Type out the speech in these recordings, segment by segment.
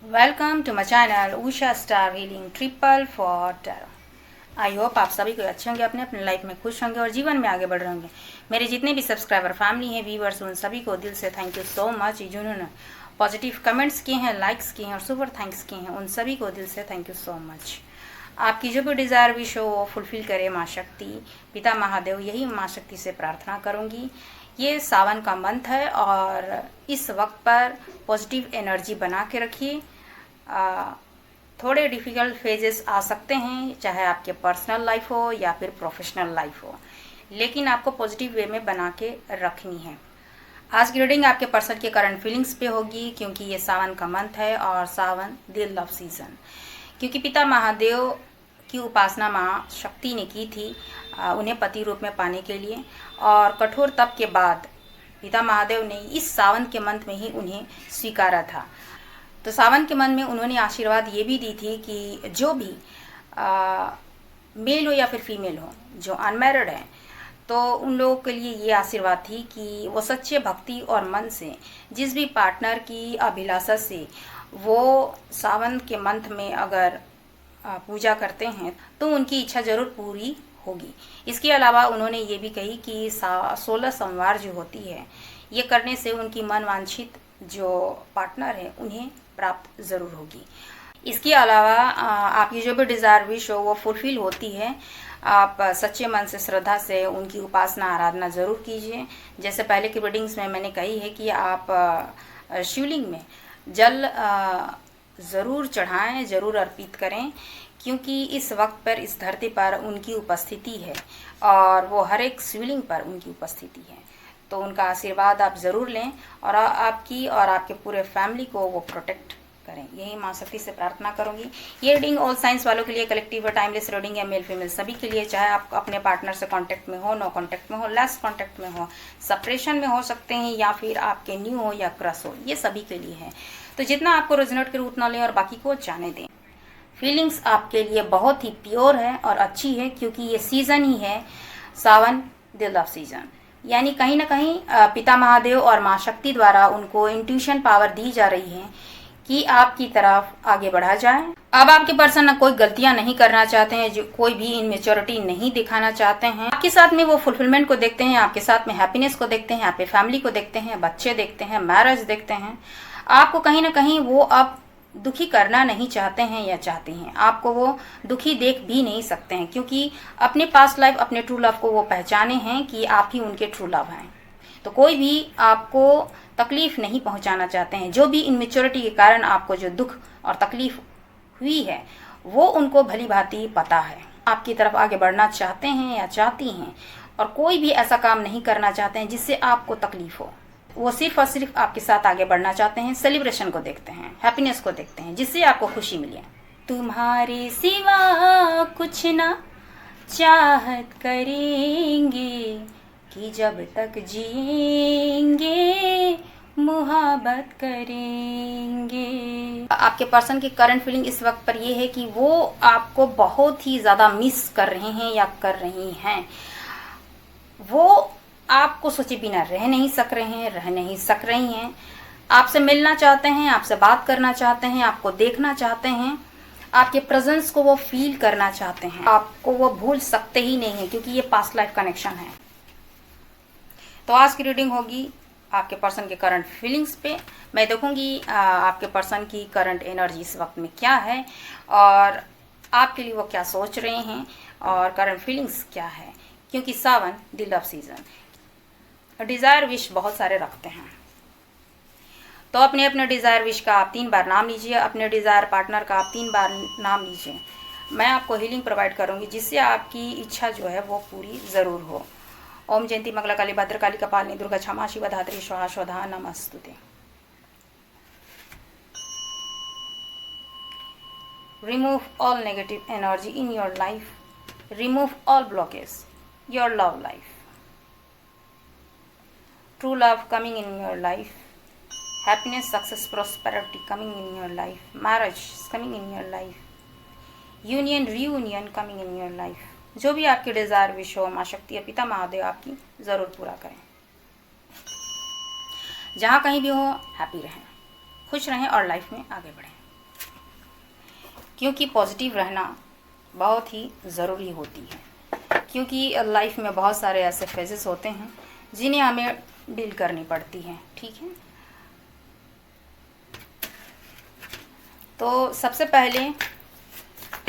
Welcome to my channel Usha star healing triple four tarot. I hope आप सभी को अच्छे होंगे, अपने अपने लाइफ में खुश होंगे और जीवन में आगे बढ़ रहे होंगे। मेरे जितने भी सब्सक्राइबर फैमिली हैं, व्यूवर्स, उन सभी को दिल से थैंक यू सो मच। जिन्होंने पॉजिटिव कमेंट्स किए हैं, लाइक्स किए हैं और सुपर थैंक्स किए हैं, उन सभी को दिल से थैंक यू सो मच। आपकी जो भी डिज़ायर विश हो वो फुलफिल करे माँ शक्ति, पिता महादेव, यही माँ शक्ति से प्रार्थना करूँगी। ये सावन का मंथ है और इस वक्त पर पॉजिटिव एनर्जी बना के रखिए। थोड़े डिफ़िकल्ट फेजेस आ सकते हैं, चाहे आपके पर्सनल लाइफ हो या फिर प्रोफेशनल लाइफ हो, लेकिन आपको पॉजिटिव वे में बना के रखनी है। आज की रीडिंग आपके पर्सन के करंट फीलिंग्स पे होगी, क्योंकि ये सावन का मंथ है और सावन द लव सीजन। क्योंकि पिता महादेव की उपासना माँ शक्ति ने की थी उन्हें पति रूप में पाने के लिए, और कठोर तप के बाद पिता महादेव ने इस सावन के मंथ में ही उन्हें स्वीकारा था। तो सावन के मंथ में उन्होंने आशीर्वाद ये भी दी थी कि जो भी मेल हो या फिर फीमेल हो जो अनमैरिड है, तो उन लोगों के लिए ये आशीर्वाद थी कि वो सच्चे भक्ति और मन से जिस भी पार्टनर की अभिलाषा से वो सावन के मंथ में अगर पूजा करते हैं तो उनकी इच्छा जरूर पूरी होगी। इसके अलावा उन्होंने ये भी कही कि 16 सोमवार जो होती है, ये करने से उनकी मन वांछित जो पार्टनर है उन्हें प्राप्त ज़रूर होगी। इसके अलावा आपकी जो भी डिज़ायर विश हो वो फुलफिल होती है। आप सच्चे मन से, श्रद्धा से उनकी उपासना आराधना ज़रूर कीजिए। जैसे पहले की रीडिंग्स में मैंने कही है कि आप शिवलिंग में जल ज़रूर चढ़ाएं, ज़रूर अर्पित करें, क्योंकि इस वक्त पर इस धरती पर उनकी उपस्थिति है और वो हर एक शिवलिंग पर उनकी उपस्थिति है। तो उनका आशीर्वाद आप ज़रूर लें और आपकी और आपके पूरे फैमिली को वो प्रोटेक्ट करें, यही माँ शक्ति से प्रार्थना करूंगी। ये रीडिंग ऑल साइंस वालों के लिए कलेक्टिव और टाइमलेस रीडिंग है, मेल फीमेल सभी के लिए, चाहे आप अपने पार्टनर से कांटेक्ट में हो, नो कांटेक्ट में हो, लेस कांटेक्ट में हो, सेपरेशन में हो सकते हैं, या फिर आपके न्यू हो या क्रश हो, ये सभी के लिए है। तो जितना आपको रेजोनेट करे उतना लें और बाकी को जाने दें। फीलिंग्स आपके लिए बहुत ही प्योर है और अच्छी है, क्योंकि ये सीज़न ही है सावन द लव सीजन। यानी कहीं ना कहीं पिता महादेव और माँ शक्ति द्वारा उनको इंट्यूशन पावर दी जा रही है कि आपकी तरफ आगे बढ़ा जाए। अब आपके पर्सन ना कोई गलतियां नहीं करना चाहते हैं, जो कोई भी इनमेच्योरिटी नहीं दिखाना चाहते हैं। आपके साथ में वो फुलफिलमेंट को देखते हैं, आपके साथ में हैप्पीनेस को देखते हैं, आपके फैमिली को देखते हैं, बच्चे देखते हैं, मैरिज देखते हैं। आपको कहीं ना कहीं वो अब दुखी करना नहीं चाहते हैं या चाहती हैं, आपको वो दुखी देख भी नहीं सकते हैं, क्योंकि अपने पास्ट लाइफ, अपने ट्रू लव को वो पहचाने हैं कि आप ही उनके ट्रू लव हैं। तो कोई भी आपको तकलीफ नहीं पहुंचाना चाहते हैं। जो भी इनमेच्योरिटी के कारण आपको जो दुख और तकलीफ हुई है वो उनको भली भांति पता है। आपकी तरफ आगे बढ़ना चाहते हैं या चाहती हैं, और कोई भी ऐसा काम नहीं करना चाहते हैं जिससे आपको तकलीफ हो। वो सिर्फ और सिर्फ आपके साथ आगे बढ़ना चाहते हैं, सेलिब्रेशन को देखते हैं, हैप्पीनेस को देखते हैं, जिससे आपको खुशी मिले। तुम्हारे सिवा कुछ ना चाहत करेंगे कि जब तक जिएंगे मुहब्बत करेंगे। आपके पर्सन की करंट फीलिंग इस वक्त पर ये है कि वो आपको बहुत ही ज़्यादा मिस कर रहे हैं या कर रही हैं। वो आपको सोचे बिना रह नहीं सक रही हैं। आपसे मिलना चाहते हैं, आपसे बात करना चाहते हैं, आपको देखना चाहते हैं, आपके प्रेजेंस को वो फील करना चाहते हैं। आपको वो भूल सकते ही नहीं है, क्योंकि ये पास्ट लाइफ कनेक्शन है। तो आज की रीडिंग होगी आपके पर्सन के करंट फीलिंग्स पे। मैं देखूंगी आपके पर्सन की करंट एनर्जी इस वक्त में क्या है और आपके लिए वो क्या सोच रहे हैं और करंट फीलिंग्स क्या है, क्योंकि Sawan the love season. Desire wish बहुत सारे रखते हैं, तो अपने अपने डिज़ायर विश का आप 3 बार नाम लीजिए, अपने डिज़ायर पार्टनर का आप 3 बार नाम लीजिए। मैं आपको हीलिंग प्रोवाइड करूंगी, जिससे आपकी इच्छा जो है वो पूरी ज़रूर हो। ओम जयंती मंगला काली भद्रकाली कपालिनी दुर्गा क्षमा शिवा धात्री स्वाहा स्वधा नमस्तुते। Remove all negative energy in your life. Remove all blockage. Your love life. True love coming in your life. Happiness, success, prosperity coming in your life. Marriage coming in your life. Union, reunion coming in your life. जो भी आपकी desire wish हो, माँ शक्ति या पिता महादेव आपकी ज़रूर पूरा करें। जहाँ कहीं भी हो हैप्पी रहें, खुश रहें और लाइफ में आगे बढ़ें। क्योंकि पॉजिटिव रहना बहुत ही ज़रूरी होती है, क्योंकि लाइफ में बहुत सारे ऐसे फेजेस होते हैं जिन्हें हमें डील करनी पड़ती हैं। ठीक है, तो सबसे पहले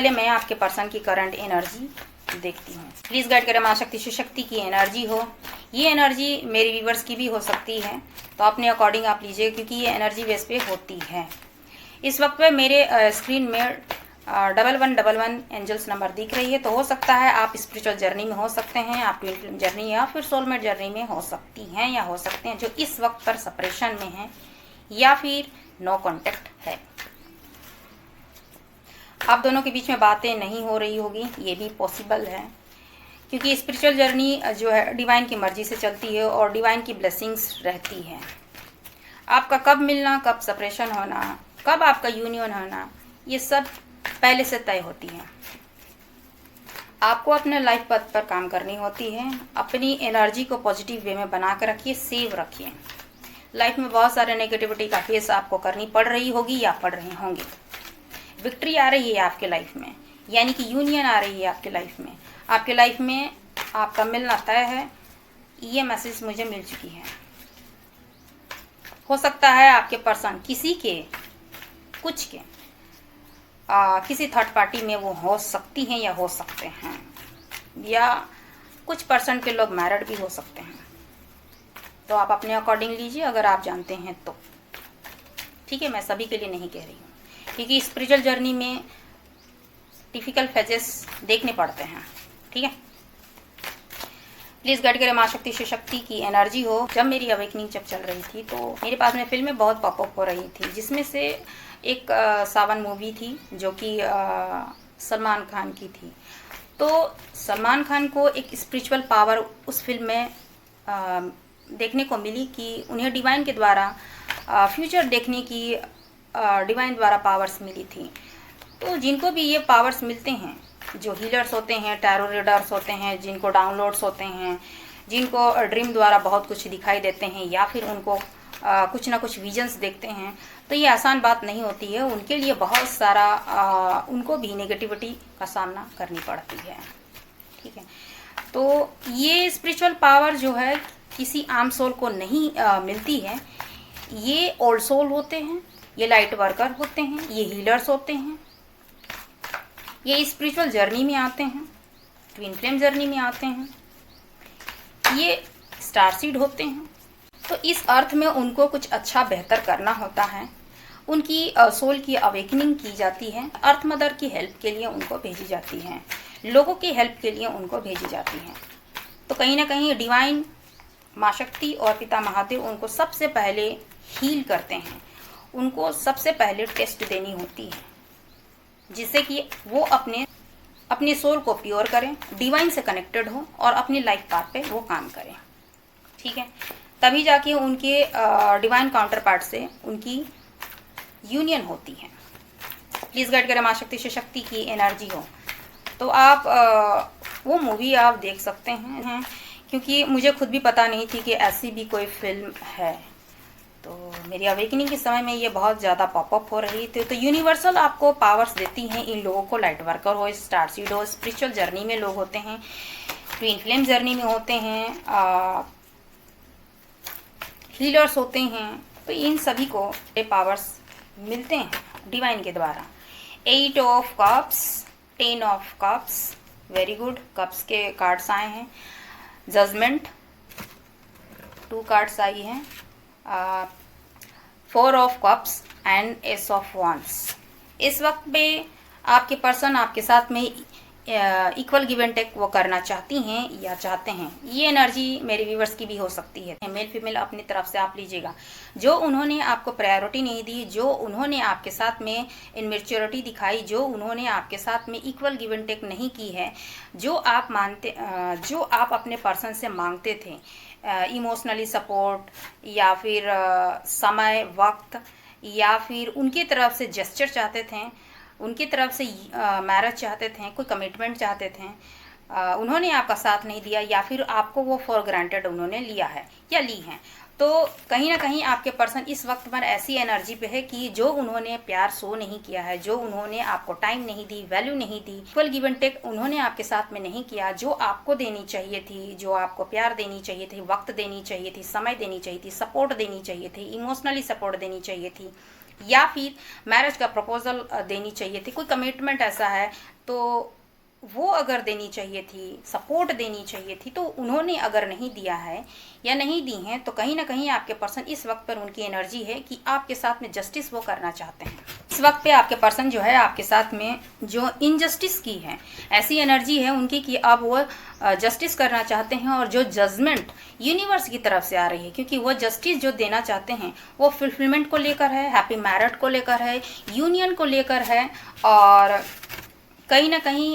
मैं आपके पर्सन की करंट एनर्जी देखती हूँ। प्लीज़ गाइड करें माँ शक्ति शिव शक्ति की एनर्जी हो। ये एनर्जी मेरे व्यूवर्स की भी हो सकती है, तो अपने अकॉर्डिंग आप लीजिए, क्योंकि ये एनर्जी बेस पे होती है। इस वक्त पे मेरे स्क्रीन में 1111 एंजल्स नंबर दिख रही है, तो हो सकता है आप स्पिरिचुअल जर्नी में हो सकते हैं, आप ट्विन फ्लेम जर्नी या फिर सोलमेट जर्नी में हो सकती हैं, या हो सकते हैं जो इस वक्त पर सेपरेशन में हैं या फिर नो कॉन्टेक्ट है। आप दोनों के बीच में बातें नहीं हो रही होगी, ये भी पॉसिबल है, क्योंकि स्पिरिचुअल जर्नी जो है डिवाइन की मर्जी से चलती है और डिवाइन की ब्लेसिंग्स रहती है। आपका कब मिलना, कब सेपरेशन होना, कब आपका यूनियन होना, ये सब पहले से तय होती है। आपको अपने लाइफ पथ पर काम करनी होती है। अपनी एनर्जी को पॉजिटिव वे में बना कर रखिए, सेव रखिए। लाइफ में बहुत सारे नेगेटिविटी का फेस आपको करनी पड़ रही होगी या पड़ रहे होंगे। विक्ट्री आ रही है आपके लाइफ में, यानी कि यूनियन आ रही है आपके लाइफ में। आपके लाइफ में आपका मिलना तय है, ये मैसेज मुझे मिल चुकी है। हो सकता है आपके पर्सन किसी के कुछ के किसी थर्ड पार्टी में वो हो सकती हैं या हो सकते हैं, या कुछ % के लोग मैरिड भी हो सकते हैं। तो आप अपने अकॉर्डिंग लीजिए अगर आप जानते हैं तो। ठीक है, मैं सभी के लिए नहीं कह रही हूँ, क्योंकि स्पिरिचुअल जर्नी में डिफिकल्ट फेजेस देखने पड़ते हैं। ठीक है, प्लीज़ गाइड करें माँ शक्ति शिव शक्ति की एनर्जी हो। जब मेरी अवेकनिंग जब चल रही थी तो मेरे पास में फिल्में बहुत पॉपअप हो रही थी, जिसमें से एक सावन मूवी थी जो कि सलमान खान की थी। तो सलमान खान को एक स्पिरिचुअल पावर उस फिल्म में देखने को मिली कि उन्हें डिवाइन के द्वारा फ्यूचर देखने की डिवाइन द्वारा पावर्स मिली थी। तो जिनको भी ये पावर्स मिलते हैं, जो हीलर्स होते हैं, टैरो रीडर्स होते हैं, जिनको डाउनलोड्स होते हैं, जिनको ड्रीम द्वारा बहुत कुछ दिखाई देते हैं, या फिर उनको कुछ ना कुछ विजन्स देखते हैं, तो ये आसान बात नहीं होती है। उनके लिए बहुत सारा उनको भी नेगेटिविटी का सामना करनी पड़ती है। ठीक है, तो ये स्पिरिचुअल पावर जो है किसी आम सोल को नहीं मिलती है। ये ओल्ड सोल होते हैं, ये लाइट वर्कर होते हैं, ये हीलर्स होते हैं, ये स्पिरिचुअल जर्नी में आते हैं, ट्विन फ्लेम जर्नी में आते हैं, ये स्टार सीड होते हैं। तो इस अर्थ में उनको कुछ अच्छा बेहतर करना होता है। उनकी सोल की अवेकनिंग की जाती है। अर्थ मदर की हेल्प के लिए उनको भेजी जाती है, लोगों की हेल्प के लिए उनको भेजी जाती है। तो कहीं ना कहीं डिवाइन माँ शक्ति और पिता महादेव उनको सबसे पहले हील करते हैं, उनको सबसे पहले टेस्ट देनी होती है, जिससे कि वो अपने सोल को प्योर करें, डिवाइन से कनेक्टेड हो और अपनी लाइफ पाथ पे वो काम करें। ठीक है, तभी जाके उनके डिवाइन काउंटर पार्ट से उनकी यूनियन होती है। प्लीज़ गाइड करें माँ शक्ति शिव शक्ति की एनर्जी हो। तो आप वो मूवी आप देख सकते हैं, क्योंकि मुझे खुद भी पता नहीं थी कि ऐसी भी कोई फिल्म है। तो मेरी अवेकनिंग के समय में ये बहुत ज़्यादा पॉपअप हो रही थी। तो यूनिवर्सल आपको पावर्स देती हैं इन लोगों को, लाइट वर्कर हो, स्टार सीड हो, स्पिरिचुअल जर्नी में लोग होते हैं, ट्विन फ्लेम जर्नी में होते हैं, हीलर्स होते हैं। तो इन सभी को ये पावर्स मिलते हैं डिवाइन के द्वारा। 8 of cups, 10 of cups, very good. Cups के कार्ड्स आए हैं, जजमेंट 2 कार्ड्स आई हैं, 4 of cups and S of wands. इस वक्त पे आपके पर्सन आपके साथ में इक्वल गिव एंड टेक वो करना चाहती हैं या चाहते हैं। ये एनर्जी मेरे व्यूवर्स की भी हो सकती है। मेल फीमेल अपनी तरफ से आप लीजिएगा। जो उन्होंने आपको प्रायोरिटी नहीं दी, जो उन्होंने आपके साथ में इनमेच्योरिटी दिखाई, जो उन्होंने आपके साथ में इक्वल गिव एंड टेक नहीं की है, जो आप अपने पर्सन से मांगते थे, इमोशनली सपोर्ट या फिर समय, वक्त, या फिर उनकी तरफ से जेस्चर चाहते थे, उनकी तरफ से मैरिज चाहते थे, कोई कमिटमेंट चाहते थे, उन्होंने आपका साथ नहीं दिया, या फिर आपको वो फॉर ग्रांटेड उन्होंने लिया है या ली हैं। तो कहीं ना कहीं आपके पर्सन इस वक्त पर ऐसी एनर्जी पे है कि जो उन्होंने प्यार शो नहीं किया है, जो उन्होंने आपको टाइम नहीं दी, वैल्यू नहीं दी, इक्वल गिव एंड टेक उन्होंने आपके साथ में नहीं किया, जो आपको देनी चाहिए थी, जो आपको प्यार देनी चाहिए थी, वक्त देनी चाहिए थी, समय देनी चाहिए थी, सपोर्ट देनी चाहिए थी, इमोशनली सपोर्ट देनी चाहिए थी, या फिर मैरिज का प्रपोजल देनी चाहिए थी, कोई कमिटमेंट ऐसा है तो वो अगर देनी चाहिए थी, सपोर्ट देनी चाहिए थी, तो उन्होंने अगर नहीं दिया है या नहीं दी हैं, तो कहीं ना कहीं आपके पर्सन इस वक्त पर उनकी एनर्जी है कि आपके साथ में जस्टिस वो करना चाहते हैं। इस वक्त पे आपके पर्सन जो है आपके साथ में जो इनजस्टिस की है, ऐसी एनर्जी है उनकी कि अब वो जस्टिस करना चाहते हैं, और जो जजमेंट यूनिवर्स की तरफ से आ रही है, क्योंकि वो जस्टिस जो देना चाहते हैं वो फुलफिलमेंट को लेकर है, हैप्पी मैरिड को लेकर है, यूनियन को लेकर है, और कहीं ना कहीं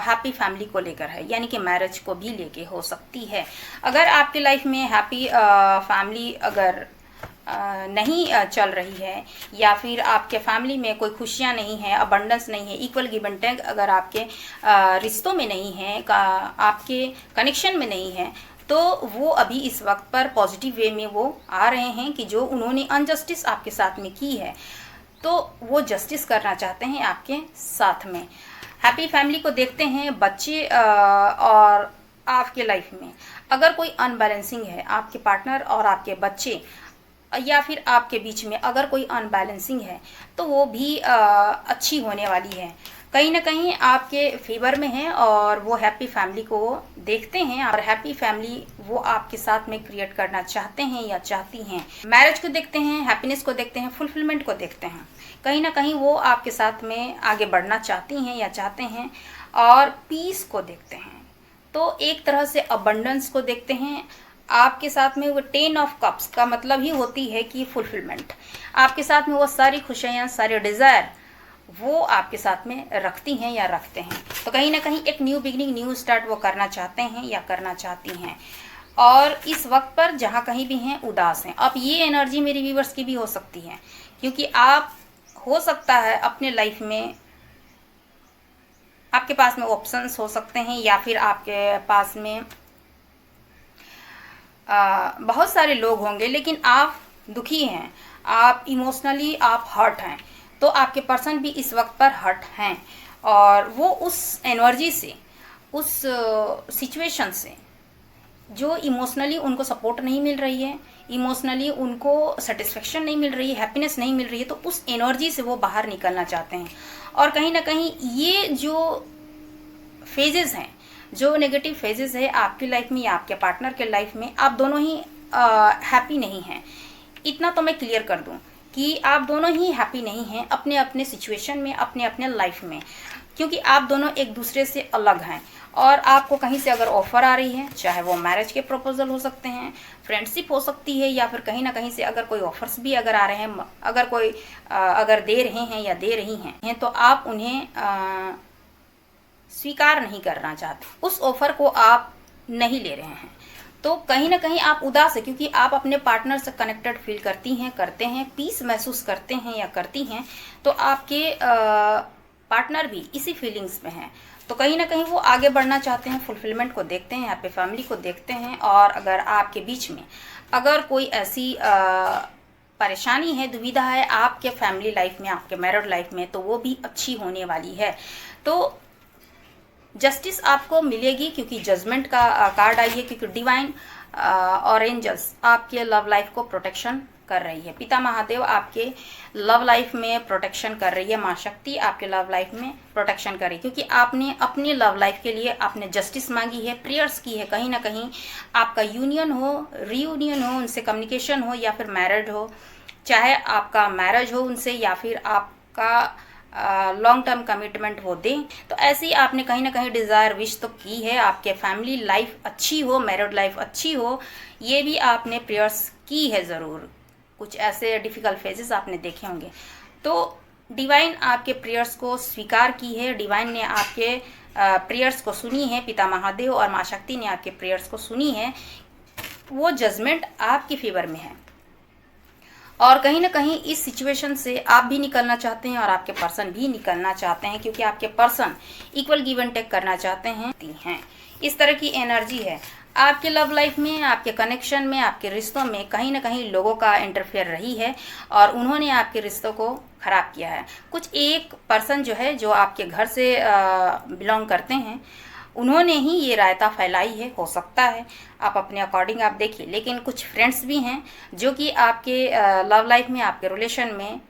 हैप्पी फैमिली को लेकर है, यानी कि मैरिज को भी लेके हो सकती है। अगर आपकी लाइफ में हैप्पी फैमिली अगर नहीं चल रही है, या फिर आपके फैमिली में कोई खुशियां नहीं है, अबंडेंस नहीं है, इक्वल गिव एंड टेक अगर आपके रिश्तों में नहीं है, आपके कनेक्शन में नहीं है, तो वो अभी इस वक्त पर पॉजिटिव वे में वो आ रहे हैं कि जो उन्होंने अनजस्टिस आपके साथ में की है, तो वो जस्टिस करना चाहते हैं आपके साथ में। हैप्पी फैमिली को देखते हैं, बच्चे और आपके लाइफ में अगर कोई अनबैलेंसिंग है, आपके पार्टनर और आपके बच्चे या फिर आपके बीच में अगर कोई अनबैलेंसिंग है, तो वो भी अच्छी होने वाली है, कहीं ना कहीं आपके फेवर में है, और वो हैप्पी फैमिली को देखते हैं, और हैप्पी फैमिली वो आपके साथ में क्रिएट करना चाहते हैं या चाहती हैं। मैरिज को देखते हैं, हैप्पीनेस को देखते हैं, फुलफिलमेंट को देखते हैं, कहीं ना कहीं वो आपके साथ में आगे बढ़ना चाहती हैं या चाहते हैं, और पीस को देखते हैं, तो एक तरह से अबंडेंस को देखते हैं आपके साथ में। वो 10 ऑफ कप्स का मतलब ही होती है कि फुलफिलमेंट, आपके साथ में वो सारी खुशियाँ, सारे डिज़ायर वो आपके साथ में रखती हैं या रखते हैं, तो कहीं ना कहीं एक न्यू बिगनिंग, न्यू स्टार्ट वो करना चाहते हैं या करना चाहती हैं। और इस वक्त पर जहाँ कहीं भी हैं उदास हैं। अब ये एनर्जी मेरी व्यूवर्स की भी हो सकती है, क्योंकि आप हो सकता है अपने लाइफ में आपके पास में ऑप्शंस हो सकते हैं, या फिर आपके पास में बहुत सारे लोग होंगे, लेकिन आप दुखी हैं, आप इमोशनली आप हर्ट हैं, तो आपके पर्सन भी इस वक्त पर हर्ट हैं, और वो उस एनर्जी से, उस सिचुएशन से जो इमोशनली उनको सपोर्ट नहीं मिल रही है, इमोशनली उनको सेटिस्फेक्शन नहीं मिल रही है, हैप्पीनेस नहीं मिल रही है, तो उस एनर्जी से वो बाहर निकलना चाहते हैं। और कहीं ना कहीं ये जो फेजेस हैं, जो नेगेटिव फेजेस है आपकी लाइफ में या आपके पार्टनर के लाइफ में, आप दोनों ही हैप्पी नहीं हैं। इतना तो मैं क्लियर कर दूं कि आप दोनों ही हैप्पी नहीं हैं अपने अपने सिचुएशन में, अपने अपने लाइफ में, क्योंकि आप दोनों एक दूसरे से अलग हैं। और आपको कहीं से अगर ऑफर आ रही है, चाहे वो मैरिज के प्रपोजल हो सकते हैं, फ्रेंडशिप हो सकती है, या फिर कहीं ना कहीं से अगर कोई ऑफर्स भी अगर आ रहे हैं, अगर कोई अगर दे रहे हैं या दे रही हैं, तो आप उन्हें स्वीकार नहीं करना चाहते, उस ऑफर को आप नहीं ले रहे हैं, तो कहीं ना कहीं आप उदास है, क्योंकि आप अपने पार्टनर से कनेक्टेड फील करती हैं, करते हैं, पीस महसूस करते हैं या करती हैं, तो आपके पार्टनर भी इसी फीलिंग्स में हैं, तो कहीं ना कहीं वो आगे बढ़ना चाहते हैं, फुलफिलमेंट को देखते हैं, हैप्पी फैमिली को देखते हैं। और अगर आपके बीच में अगर कोई ऐसी परेशानी है, दुविधा है आपके फैमिली लाइफ में, आपके मैरिड लाइफ में, तो वो भी अच्छी होने वाली है, तो जस्टिस आपको मिलेगी, क्योंकि जजमेंट का कार्ड आई है, क्योंकि डिवाइन और एंजल्स आपके लव लाइफ को प्रोटेक्शन कर रही है। पिता महादेव आपके लव लाइफ में प्रोटेक्शन कर रही है, माँ शक्ति आपके लव लाइफ में प्रोटेक्शन कर रही है, क्योंकि आपने अपनी लव लाइफ के लिए आपने जस्टिस मांगी है, प्रेयर्स की है, कहीं ना कहीं आपका यूनियन हो, रीयूनियन हो, उनसे कम्युनिकेशन हो, या फिर मैरिड हो, चाहे आपका मैरिज हो उनसे, या फिर आपका लॉन्ग टर्म कमिटमेंट वो दें, तो ऐसी आपने कहीं ना कहीं डिज़ायर विश तो की है, आपके फैमिली लाइफ अच्छी हो, मैरिड लाइफ अच्छी हो, ये भी आपने प्रेयर्स की है ज़रूर। कुछ ऐसे डिफ़िकल्ट फेजेस आपने देखे होंगे, तो डिवाइन आपके प्रेयर्स को स्वीकार की है, डिवाइन ने आपके प्रेयर्स को सुनी है, पिता महादेव और माँ शक्ति ने आपके प्रेयर्स को सुनी है, वो जजमेंट आपके फेवर में है। और कहीं ना कहीं इस सिचुएशन से आप भी निकलना चाहते हैं और आपके पर्सन भी निकलना चाहते हैं, क्योंकि आपके person equal give and take करना चाहते हैं। इस तरह की एनर्जी है आपके लव लाइफ में, आपके कनेक्शन में, आपके रिश्तों में कहीं ना कहीं लोगों का इंटरफेयर रही है और उन्होंने आपके रिश्तों को ख़राब किया है। कुछ एक पर्सन जो है, जो आपके घर से बिलोंग करते हैं, उन्होंने ही ये रायता फैलाई है, हो सकता है, आप अपने अकॉर्डिंग आप देखिए। लेकिन कुछ फ्रेंड्स भी हैं जो कि आपके लव लाइफ में, आपके रिलेशन में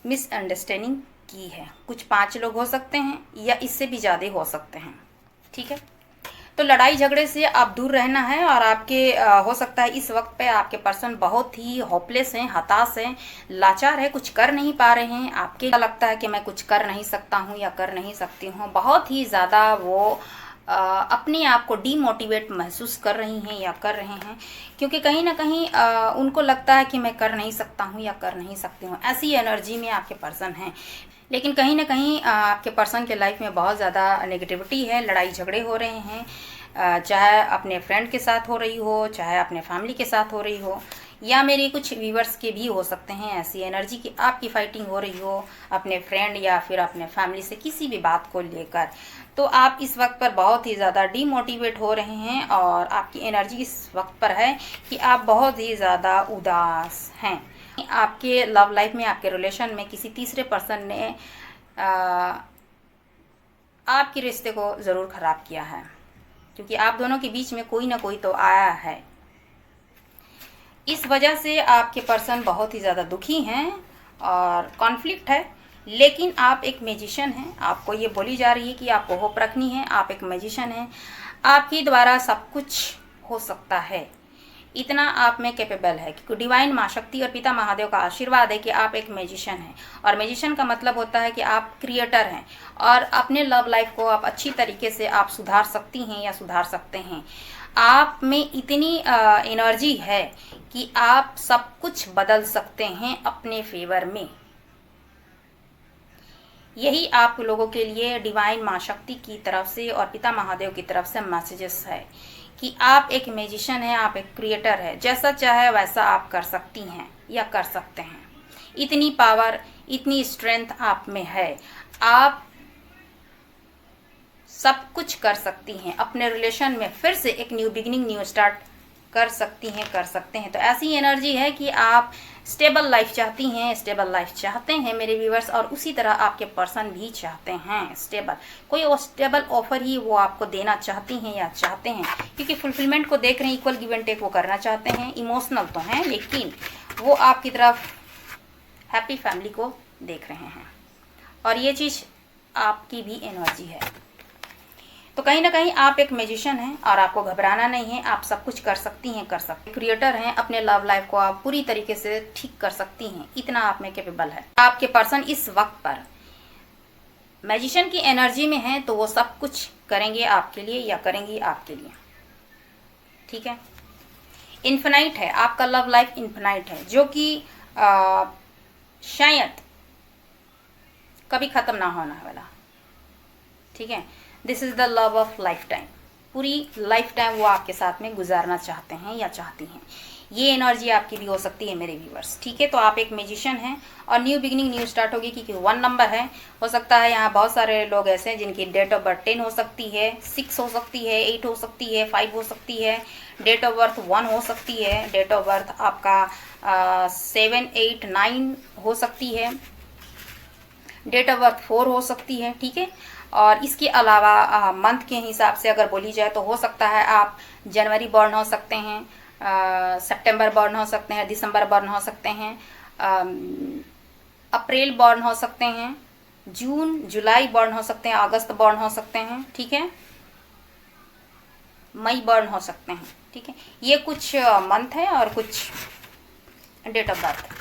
मिसअंडरस्टैंडिंग की है। कुछ 5 लोग हो सकते हैं या इससे भी ज़्यादा हो सकते हैं, ठीक है। तो लड़ाई झगड़े से आप दूर रहना है और आपके हो सकता है इस वक्त पे आपके पर्सन बहुत ही होपलेस हैं, हताश हैं, लाचार है, कुछ कर नहीं पा रहे हैं। आपके लगता है कि मैं कुछ कर नहीं सकता हूँ या कर नहीं सकती हूँ, बहुत ही ज़्यादा वो अपने आप को डीमोटिवेट महसूस कर रही हैं या कर रहे हैं, क्योंकि कहीं ना कहीं उनको लगता है कि मैं कर नहीं सकता हूँ या कर नहीं सकती हूँ। ऐसी एनर्जी में आपके पर्सन हैं। लेकिन कहीं ना कहीं आपके पर्सन के लाइफ में बहुत ज़्यादा नेगेटिविटी है, लड़ाई झगड़े हो रहे हैं, चाहे अपने फ्रेंड के साथ हो रही हो, चाहे अपने फैमिली के साथ हो रही हो, या मेरे कुछ व्यूवर्स के भी हो सकते हैं ऐसी एनर्जी की आपकी फाइटिंग हो रही हो अपने फ्रेंड या फिर अपने फैमिली से किसी भी बात को लेकर। तो आप इस वक्त पर बहुत ही ज़्यादा डीमोटिवेट हो रहे हैं और आपकी एनर्जी इस वक्त पर है कि आप बहुत ही ज़्यादा उदास हैं। आपके लव लाइफ में, आपके रिलेशन में किसी तीसरे पर्सन ने आपके रिश्ते को ज़रूर ख़राब किया है, क्योंकि आप दोनों के बीच में कोई ना कोई तो आया है। इस वजह से आपके पर्सन बहुत ही ज़्यादा दुखी हैं और कॉन्फ्लिक्ट है। लेकिन आप एक मैजिशियन हैं, आपको ये बोली जा रही है कि आपको होप रखनी है, आप एक मैजिशियन हैं, आपके द्वारा सब कुछ हो सकता है, इतना आप में कैपेबल है, क्योंकि डिवाइन माँ शक्ति और पिता महादेव का आशीर्वाद है कि आप एक मैजिशियन हैं। और मैजिशियन का मतलब होता है कि आप क्रिएटर हैं और अपने लव लाइफ को आप अच्छी तरीके से आप सुधार सकती हैं या सुधार सकते हैं। आप में इतनी एनर्जी है कि आप सब कुछ बदल सकते हैं अपने फेवर में। यही आप लोगों के लिए डिवाइन माँ शक्ति की तरफ से और पिता महादेव की तरफ से मैसेजेस है कि आप एक मैजिशियन हैं, आप एक क्रिएटर है, जैसा चाहे वैसा आप कर सकती हैं या कर सकते हैं। इतनी पावर, इतनी स्ट्रेंथ आप में है, आप सब कुछ कर सकती हैं। अपने रिलेशन में फिर से एक न्यू बिगिनिंग, न्यू स्टार्ट कर सकती हैं, कर सकते हैं। तो ऐसी एनर्जी है कि आप स्टेबल लाइफ चाहती हैं, स्टेबल लाइफ चाहते हैं मेरे व्यूवर्स, और उसी तरह आपके पर्सन भी चाहते हैं स्टेबल। कोई वो स्टेबल ऑफर ही वो आपको देना चाहती हैं या चाहते हैं, क्योंकि फुलफिलमेंट को देख रहे हैं, इक्वल गिव एंड टेक वो करना चाहते हैं। इमोशनल तो हैं, लेकिन वो आपकी तरफ हैप्पी फैमिली को देख रहे हैं और ये चीज़ आपकी भी एनर्जी है। तो कहीं ना कहीं आप एक मैजिशियन हैं और आपको घबराना नहीं है, आप सब कुछ कर सकती हैं, कर सकते क्रिएटर हैं। अपने लव लाइफ को आप पूरी तरीके से ठीक कर सकती हैं, इतना आप में कैपेबल है। आपके पर्सन इस वक्त पर मैजिशियन की एनर्जी में है, तो वो सब कुछ करेंगे आपके लिए या करेंगी आपके लिए, ठीक है। इन्फिनाइट है आपका लव लाइफ, इन्फिनाइट है, जो कि शायद कभी ख़त्म ना होने वाला, ठीक है। This is the love of life time, पूरी लाइफ टाइम वो आपके साथ में गुजारना चाहते हैं या चाहती हैं। ये एनर्जी आपकी भी हो सकती है मेरे व्यूवर्स, ठीक है। तो आप एक मैजिशियन हैं और न्यू बिगिनिंग, न्यू स्टार्ट होगी, क्योंकि 1 नंबर है। हो सकता है यहाँ बहुत सारे लोग ऐसे हैं जिनकी डेट ऑफ बर्थ 10 हो सकती है, 6 हो सकती है, 8 हो सकती है, 5 हो सकती है, डेट ऑफ बर्थ 1 हो सकती है, डेट ऑफ बर्थ आपका 7, 8, 9 हो सकती है, डेट ऑफ बर्थ 4 हो सकती है, ठीक है। और इसके अलावा मंथ के हिसाब से अगर बोली जाए तो हो सकता है आप जनवरी बॉर्न हो सकते हैं, सितंबर बॉर्न हो सकते हैं, दिसंबर बॉर्न हो सकते हैं, अप्रैल बॉर्न हो सकते हैं, जून जुलाई बॉर्न हो सकते हैं, अगस्त बॉर्न हो सकते हैं, ठीक है, मई बॉर्न हो सकते हैं, ठीक है। ये कुछ मंथ है और कुछ डेट ऑफ बर्थ।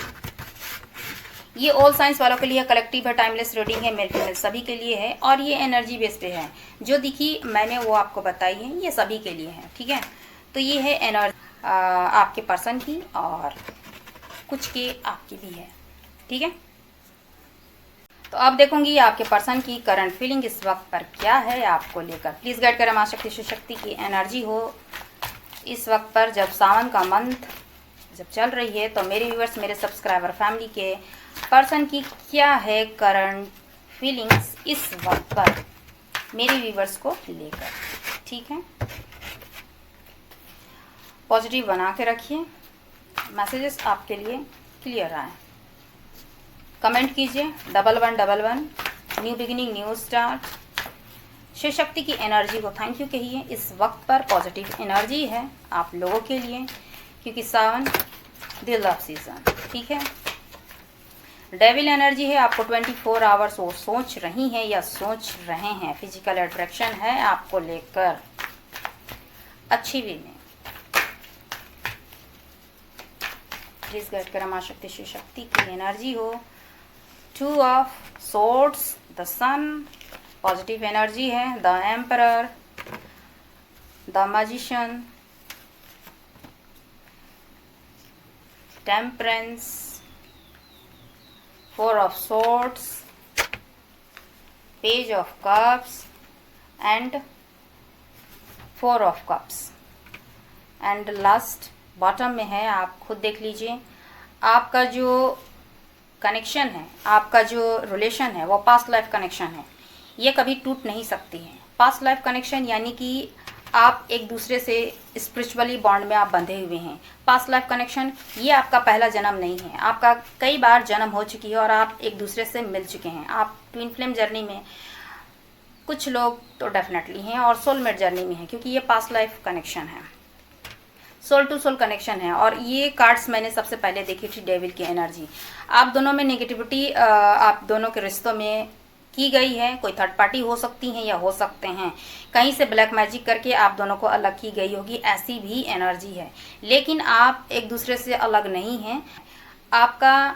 ये ऑल साइंस वालों के लिए कलेक्टिव है, टाइमलेस रीडिंग है, मेल फीमेल सभी के लिए है और ये एनर्जी बेस पे है। जो दिखी मैंने वो आपको बताई है, ये सभी के लिए है, ठीक है। तो ये है एनर्जी आपके पर्सन की और कुछ की आपकी भी है, ठीक है। तो अब देखूंगी आपके पर्सन की करंट फीलिंग इस वक्त पर क्या है आपको लेकर। प्लीज़ गाइड करें माँ शक्ति शिव शक्ति की एनर्जी हो इस वक्त पर, जब सावन का मंथ जब चल रही है। तो मेरे व्यूअर्स, मेरे सब्सक्राइबर फैमिली के पर्सन की क्या है करंट फीलिंग्स इस वक्त पर मेरे व्यूअर्स को लेकर, ठीक है। पॉजिटिव बना के रखिए, मैसेजेस आपके लिए क्लियर आए। कमेंट कीजिए 1111 new beginning new start. Shiva Shakti की एनर्जी को थैंक यू कहिए। इस वक्त पर पॉजिटिव एनर्जी है आप लोगों के लिए, क्योंकि सावन द लव सीजन, ठीक है। डेविल एनर्जी है, आपको 24 आवर्स वो सोच रही हैं या सोच रहे हैं, फिजिकल अट्रैक्शन है आपको लेकर, अच्छी वे में। प्लीज गाइड करें मां शक्ति शिव शक्ति की एनर्जी हो। 2 of swords, the sun, positive energy है। The emperor, the magician, temperance, 4 of swords, page of cups and 4 of cups and last bottom में है। आप खुद देख लीजिए, आपका जो कनेक्शन है, आपका जो रिलेशन है वो पास्ट लाइफ कनेक्शन है, ये कभी टूट नहीं सकती है। पास्ट लाइफ कनेक्शन यानी कि आप एक दूसरे से स्पिरिचुअली बॉन्ड में आप बंधे हुए हैं। पास्ट लाइफ कनेक्शन ये आपका पहला जन्म नहीं है, आपका कई बार जन्म हो चुकी है और आप एक दूसरे से मिल चुके हैं। आप ट्विन फ्लेम जर्नी में कुछ लोग तो डेफिनेटली हैं और सोलमेट जर्नी में हैं, क्योंकि ये पास्ट लाइफ कनेक्शन है, सोल टू सोल कनेक्शन है। और ये कार्ड्स मैंने सबसे पहले देखी थी डेविल की एनर्जी। आप दोनों में नेगेटिविटी आप दोनों के रिश्तों में की गई है, कोई थर्ड पार्टी हो सकती हैं या हो सकते हैं, कहीं से ब्लैक मैजिक करके आप दोनों को अलग की गई होगी, ऐसी भी एनर्जी है। लेकिन आप एक दूसरे से अलग नहीं हैं, आपका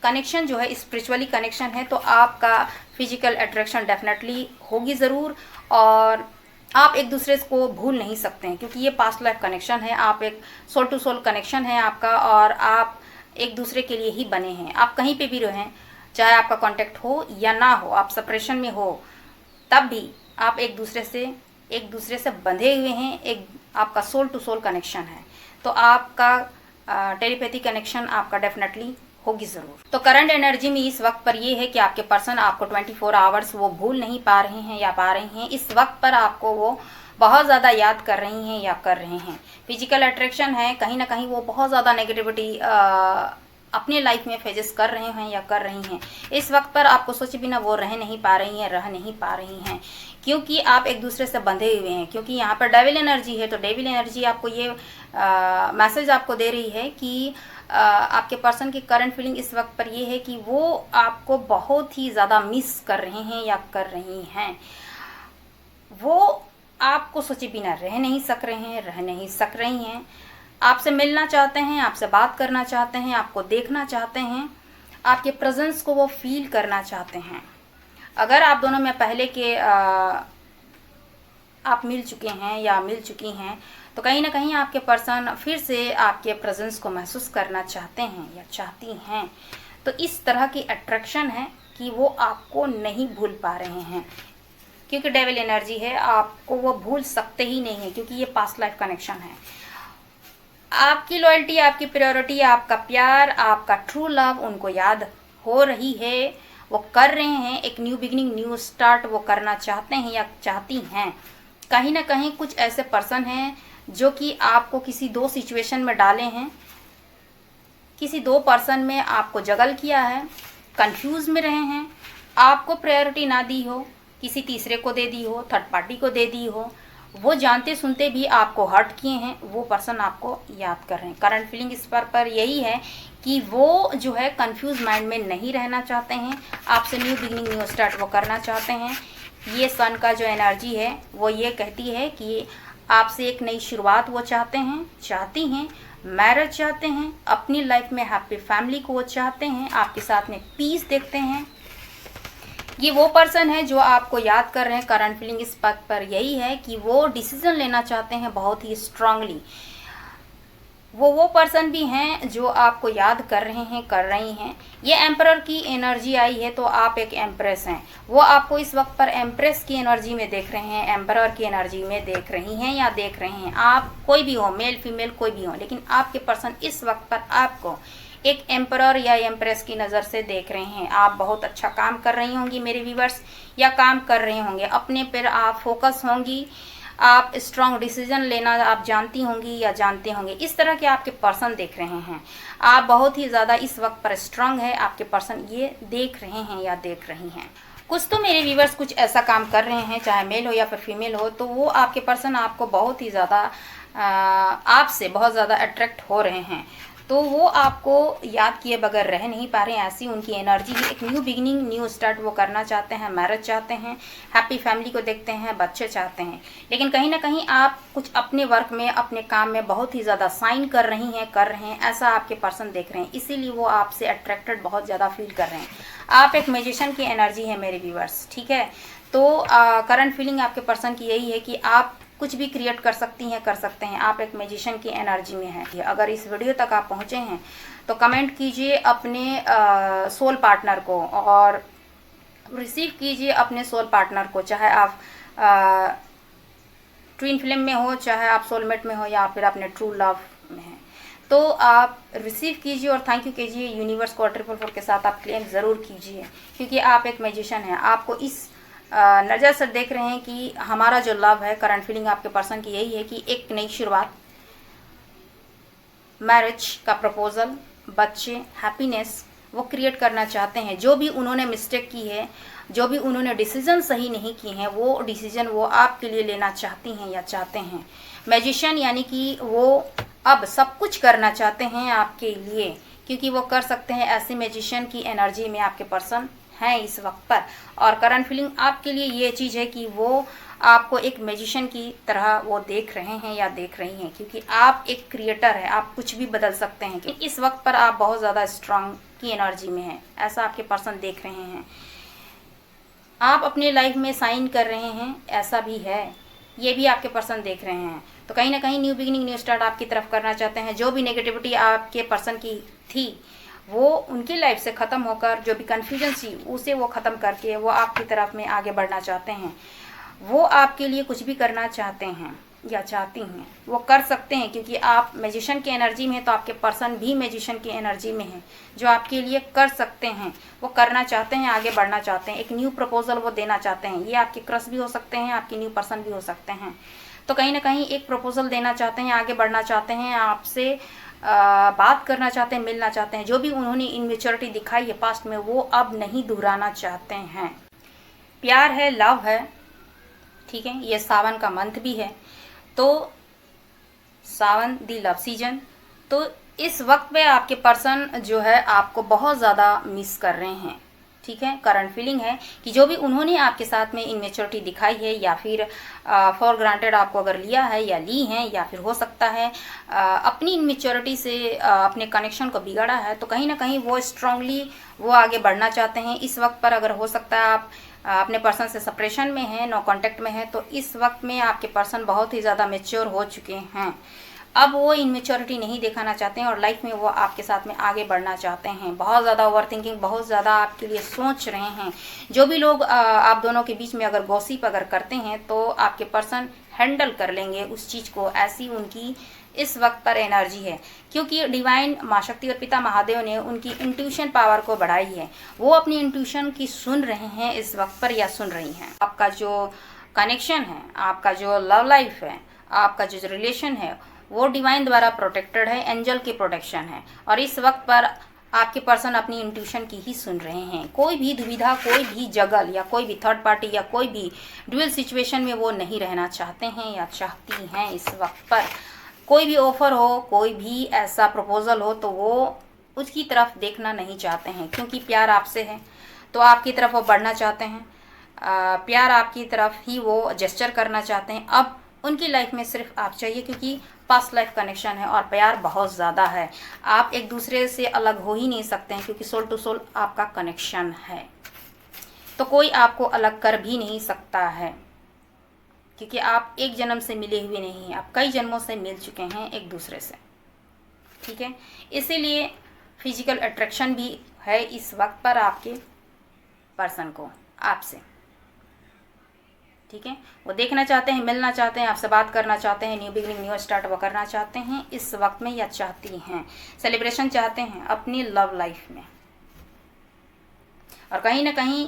कनेक्शन जो है स्पिरिचुअली कनेक्शन है, तो आपका फिजिकल अट्रैक्शन डेफिनेटली होगी ज़रूर, और आप एक दूसरे को भूल नहीं सकते हैं, क्योंकि ये पास्ट लाइफ कनेक्शन है। आप एक सोल टू सोल कनेक्शन है आपका, और आप एक दूसरे के लिए ही बने हैं। आप कहीं पे भी रहें, चाहे आपका कांटेक्ट हो या ना हो, आप सेपरेशन में हो, तब भी आप एक दूसरे से बंधे हुए हैं। एक आपका सोल टू सोल कनेक्शन है, तो आपका टेलीपैथी कनेक्शन आपका डेफिनेटली होगी ज़रूर। तो करंट एनर्जी में इस वक्त पर ये है कि आपके पर्सन आपको 24 आवर्स वो भूल नहीं पा रहे हैं या पा रही हैं। इस वक्त पर आपको वो बहुत ज़्यादा याद कर रही हैं या कर रहे हैं। फिजिकल अट्रैक्शन है, कहीं ना कहीं वो बहुत ज़्यादा नेगेटिविटी अपने लाइफ में फेजेस कर रहे हैं या कर रही हैं। इस वक्त पर आपको सोचे बिना वो रह नहीं पा रही हैं, रह नहीं पा रही हैं, क्योंकि आप एक दूसरे से बंधे हुए हैं। क्योंकि यहाँ पर डेविल एनर्जी है, तो डेविल एनर्जी आपको ये मैसेज आपको दे रही है कि आपके पर्सन की करंट फीलिंग इस वक्त पर ये है कि वो आपको बहुत ही ज़्यादा मिस कर रहे हैं या कर रही हैं। वो आपको सोचे बिना रह नहीं सक रहे हैं, रह नहीं सक रही हैं। आपसे मिलना चाहते हैं, आपसे बात करना चाहते हैं, आपको देखना चाहते हैं, आपके प्रेजेंस को वो फील करना चाहते हैं। अगर आप दोनों में पहले के आप मिल चुके हैं या मिल चुकी हैं, तो कहीं ना कहीं आपके पर्सन फिर से आपके प्रेजेंस को महसूस करना चाहते हैं या चाहती हैं। तो इस तरह की अट्रैक्शन है कि वो आपको नहीं भूल पा रहे हैं, क्योंकि डेविल एनर्जी है, आपको वो भूल सकते ही नहीं है, क्योंकि ये पास्ट लाइफ कनेक्शन है। आपकी लॉयल्टी, आपकी प्रायोरिटी, आपका प्यार, आपका ट्रू लव उनको याद हो रही है, वो कर रहे हैं। एक न्यू बिगिनिंग न्यू स्टार्ट वो करना चाहते हैं या चाहती हैं। कहीं ना कहीं कुछ ऐसे पर्सन हैं जो कि आपको किसी 2 सिचुएशन में डाले हैं, किसी 2 पर्सन में आपको जगल किया है, कंफ्यूज में रहे हैं, आपको प्रायोरिटी ना दी हो, किसी तीसरे को दे दी हो, थर्ड पार्टी को दे दी हो, वो जानते सुनते भी आपको हर्ट किए हैं, वो पर्सन आपको याद कर रहे हैं। करंट फीलिंग इस पर यही है कि वो जो है कंफ्यूज माइंड में नहीं रहना चाहते हैं, आपसे न्यू बिगिनिंग न्यू स्टार्ट वो करना चाहते हैं। ये सन का जो एनर्जी है वो ये कहती है कि आपसे एक नई शुरुआत वो चाहते हैं, चाहती हैं, मैरिज चाहते हैं, अपनी लाइफ में हैप्पी फैमिली को वो चाहते हैं, आपके साथ में पीस देखते हैं। ये वो पर्सन है जो आपको याद कर रहे हैं। करंट फीलिंग इस बात पर यही है कि वो डिसीजन लेना चाहते हैं बहुत ही स्ट्रांगली। वो पर्सन भी हैं जो आपको याद कर रहे हैं, कर रही हैं। ये एम्परर की एनर्जी आई है, तो आप एक एम्प्रेस हैं। वो आपको इस वक्त पर एम्प्रेस की एनर्जी में देख रहे हैं, एम्परर की एनर्जी में देख रही हैं या देख रहे हैं। आप कोई भी हो, मेल फीमेल कोई भी हो, लेकिन आपके पर्सन इस वक्त पर आपको एक एम्परर या एम्प्रेस की नज़र से देख रहे हैं। आप बहुत अच्छा काम कर रही होंगी मेरे व्यूवर्स, या काम कर रहे होंगे, अपने पर आप फोकस होंगी, आप स्ट्रॉन्ग डिसीजन लेना आप जानती होंगी या जानते होंगे। इस तरह के आपके पर्सन देख रहे हैं। आप बहुत ही ज़्यादा इस वक्त पर स्ट्रांग है, आपके पर्सन ये देख रहे हैं या देख रही हैं। कुछ तो मेरे व्यूवर्स कुछ ऐसा काम कर रहे हैं, चाहे मेल हो या फिर फीमेल हो, तो वो आपके पर्सन आपको बहुत ही ज़्यादा आपसे बहुत ज़्यादा अट्रैक्ट हो रहे हैं। तो वो आपको याद किए बगैर रह नहीं पा रहे हैं, ऐसी उनकी एनर्जी है। एक न्यू बिगिनिंग, न्यू स्टार्ट वो करना चाहते हैं, मैरिज चाहते हैं, हैप्पी फैमिली को देखते हैं, बच्चे चाहते हैं। लेकिन कहीं ना कहीं आप कुछ अपने वर्क में, अपने काम में बहुत ही ज़्यादा साइन कर रहे हैं, ऐसा आपके पर्सन देख रहे हैं। इसीलिए वो आपसे अट्रैक्टेड बहुत ज़्यादा फील कर रहे हैं। आप एक मैजिशियन की एनर्जी है मेरे व्यूवर्स, ठीक है। तो करंट फीलिंग आपके पर्सन की यही है कि आप कुछ भी क्रिएट कर सकती हैं, कर सकते हैं। आप एक मैजिशियन की एनर्जी में हैं। अगर इस वीडियो तक आप पहुंचे हैं तो कमेंट कीजिए अपने सोल पार्टनर को और रिसीव कीजिए अपने सोल पार्टनर को, चाहे आप ट्विन फ्लेम में हो, चाहे आप सोलमेट में हो या फिर अपने ट्रू लव में हैं। तो आप रिसीव कीजिए और थैंक यू कीजिए यूनिवर्स को। 444 के साथ आप क्लेम ज़रूर कीजिए, क्योंकि आप एक मैजिशियन हैं। आपको इस नज़र से देख रहे हैं कि हमारा जो लव है, करंट फीलिंग आपके पर्सन की यही है कि एक नई शुरुआत, मैरिज का प्रपोजल, बच्चे, हैप्पीनेस वो क्रिएट करना चाहते हैं। जो भी उन्होंने मिस्टेक की है, जो भी उन्होंने डिसीजन सही नहीं किए हैं, वो डिसीजन वो आपके लिए लेना चाहती हैं या चाहते हैं। मैजिशियन यानी कि वो अब सब कुछ करना चाहते हैं आपके लिए, क्योंकि वो कर सकते हैं। ऐसे मैजिशियन की एनर्जी में आपके पर्सन हैं इस वक्त पर। और करंट फीलिंग आपके लिए ये चीज़ है कि वो आपको एक मैजिशियन की तरह वो देख रहे हैं या देख रही हैं, क्योंकि आप एक क्रिएटर है, आप कुछ भी बदल सकते हैं। कि इस वक्त पर आप बहुत ज़्यादा स्ट्रांग की एनर्जी में हैं, ऐसा आपके पर्सन देख रहे हैं। आप अपने लाइफ में साइन कर रहे हैं, ऐसा भी है, ये भी आपके पर्सन देख रहे हैं। तो कहीं ना कहीं न्यू बिगिनिंग, न्यू स्टार्ट आपकी तरफ करना चाहते हैं। जो भी नेगेटिविटी आपके पर्सन की थी वो उनकी लाइफ से ख़त्म होकर, जो भी कन्फ्यूजन थी उसे वो ख़त्म करके वो आपकी तरफ में आगे बढ़ना चाहते हैं। वो आपके लिए कुछ भी करना चाहते हैं या चाहती हैं, वो कर सकते हैं, क्योंकि आप मैजिशियन की एनर्जी में हैं। तो आपके पर्सन भी मैजिशियन की एनर्जी में हैं, जो आपके लिए कर सकते हैं, वो करना चाहते हैं, आगे बढ़ना चाहते हैं। एक न्यू प्रपोजल वो देना चाहते हैं। ये आपके क्रश भी हो सकते हैं, आपके न्यू पर्सन भी हो सकते हैं। तो कहीं ना कहीं एक प्रपोजल देना चाहते हैं, आगे बढ़ना चाहते हैं, आपसे बात करना चाहते हैं, मिलना चाहते हैं। जो भी उन्होंने इनमेच्योरिटी दिखाई है पास्ट में, वो अब नहीं दोहराना चाहते हैं। प्यार है, लव है, ठीक है। ये सावन का मंथ भी है, तो सावन दी लव सीजन। तो इस वक्त पे आपके पर्सन जो है आपको बहुत ज़्यादा मिस कर रहे हैं, ठीक है। करंट फीलिंग है कि जो भी उन्होंने आपके साथ में इनमेच्योरिटी दिखाई है या फिर फॉर ग्रांटेड आपको अगर लिया है या ली है, या फिर हो सकता है अपनी इनमेच्योरिटी से अपने कनेक्शन को बिगाड़ा है, तो कहीं ना कहीं वो स्ट्रांगली वो आगे बढ़ना चाहते हैं। इस वक्त पर अगर हो सकता है आप अपने पर्सन से सेपरेशन में हैं, नो कांटेक्ट में है, तो इस वक्त में आपके पर्सन बहुत ही ज़्यादा मैच्योर हो चुके हैं। अब वो इनमेच्योरिटी नहीं दिखाना चाहते हैं और लाइफ में वो आपके साथ में आगे बढ़ना चाहते हैं। बहुत ज़्यादा ओवरथिंकिंग, बहुत ज़्यादा आपके लिए सोच रहे हैं। जो भी लोग आप दोनों के बीच में अगर गॉसिप अगर करते हैं, तो आपके पर्सन हैंडल कर लेंगे उस चीज़ को, ऐसी उनकी इस वक्त पर एनर्जी है। क्योंकि डिवाइन माँ शक्ति और पिता महादेव ने उनकी इंट्यूशन पावर को बढ़ाई है। वो अपनी इंट्यूशन की सुन रहे हैं इस वक्त पर, या सुन रही हैं। आपका जो कनेक्शन है, आपका जो लव लाइफ है, आपका जो रिलेशन है, वो डिवाइन द्वारा प्रोटेक्टेड है, एंजल की प्रोटेक्शन है। और इस वक्त पर आपके पर्सन अपनी इंट्यूशन की ही सुन रहे हैं। कोई भी दुविधा, कोई भी जगल या कोई भी थर्ड पार्टी या कोई भी ड्यूअल सिचुएशन में वो नहीं रहना चाहते हैं या चाहती हैं। इस वक्त पर कोई भी ऑफर हो, कोई भी ऐसा प्रपोजल हो, तो वो उसकी तरफ देखना नहीं चाहते हैं, क्योंकि प्यार आपसे है तो आपकी तरफ वो बढ़ना चाहते हैं। प्यार आपकी तरफ ही वो जेस्चर करना चाहते हैं। अब उनकी लाइफ में सिर्फ आप चाहिए, क्योंकि पास्ट लाइफ कनेक्शन है और प्यार बहुत ज़्यादा है। आप एक दूसरे से अलग हो ही नहीं सकते हैं, क्योंकि सोल टू सोल आपका कनेक्शन है। तो कोई आपको अलग कर भी नहीं सकता है, क्योंकि आप एक जन्म से मिले हुए नहीं हैं, आप कई जन्मों से मिल चुके हैं एक दूसरे से, ठीक है। इसीलिए फिजिकल अट्रैक्शन भी है इस वक्त पर आपके पर्सन को आपसे, ठीक है। वो देखना चाहते हैं, मिलना चाहते हैं, आपसे बात करना चाहते हैं, न्यू बिगिनिंग, न्यू स्टार्ट वो करना चाहते हैं इस वक्त में, या चाहती हैं। सेलिब्रेशन चाहते हैं अपनी लव लाइफ में। और कहीं ना कहीं